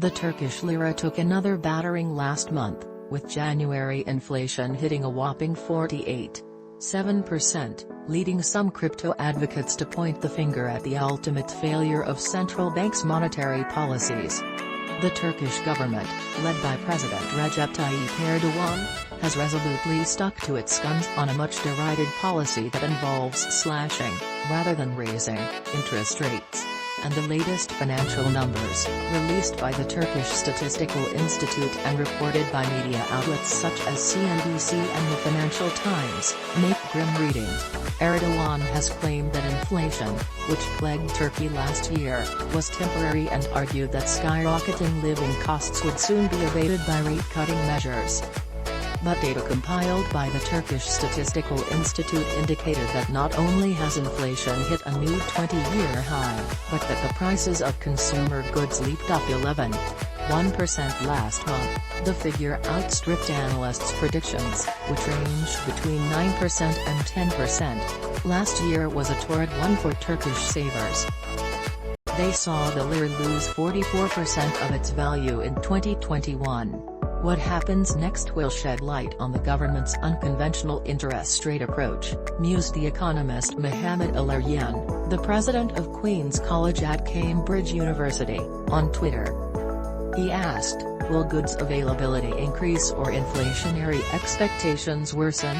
The Turkish lira took another battering last month, with January inflation hitting a whopping 48.7%, leading some crypto advocates to point the finger at the ultimate failure of central banks' monetary policies. The Turkish government, led by President Recep Tayyip Erdogan, has resolutely stuck to its guns on a much-derided policy that involves slashing, rather than raising, interest rates. And the latest financial numbers, released by the Turkish Statistical Institute and reported by media outlets such as CNBC and the Financial Times, make grim reading. Erdogan has claimed that inflation, which plagued Turkey last year, was temporary and argued that skyrocketing living costs would soon be abated by rate-cutting measures. But data compiled by the Turkish Statistical Institute indicated that not only has inflation hit a new 20-year high, but that the prices of consumer goods leaped up 11.1% last month. The figure outstripped analysts' predictions, which ranged between 9% and 10%. Last year was a torrid one for Turkish savers. They saw the lira lose 44% of its value in 2021. What happens next will shed light on the government's unconventional interest rate approach, mused the economist Mohammed Al-Aryan, the president of Queen's College at Cambridge University, on Twitter. He asked, will goods availability increase or inflationary expectations worsen?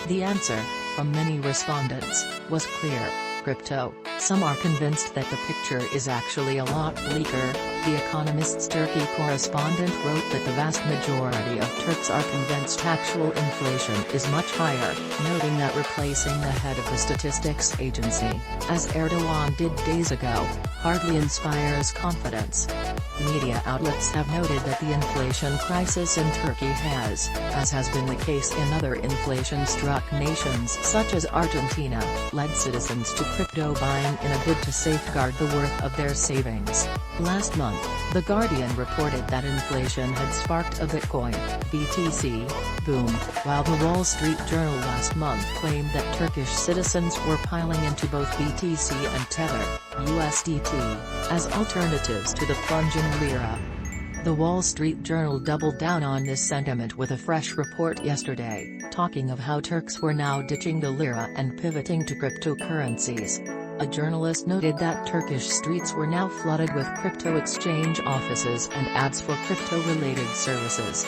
The answer, from many respondents, was clear: crypto. Some are convinced that the picture is actually a lot bleaker. The Economist's Turkey correspondent wrote that the vast majority of Turks are convinced actual inflation is much higher, noting that replacing the head of the statistics agency, as Erdogan did days ago, hardly inspires confidence. Media outlets have noted that the inflation crisis in Turkey has, as has been the case in other inflation-struck nations such as Argentina, led citizens to crypto buying in a bid to safeguard the worth of their savings. Last month, The Guardian reported that inflation had sparked a Bitcoin (BTC) boom, while the Wall Street Journal last month claimed that Turkish citizens were piling into both BTC and Tether (USDT) as alternatives to the plunging lira. The Wall Street Journal doubled down on this sentiment with a fresh report yesterday, talking of how Turks were now ditching the lira and pivoting to cryptocurrencies. A journalist noted that Turkish streets were now flooded with crypto exchange offices and ads for crypto-related services.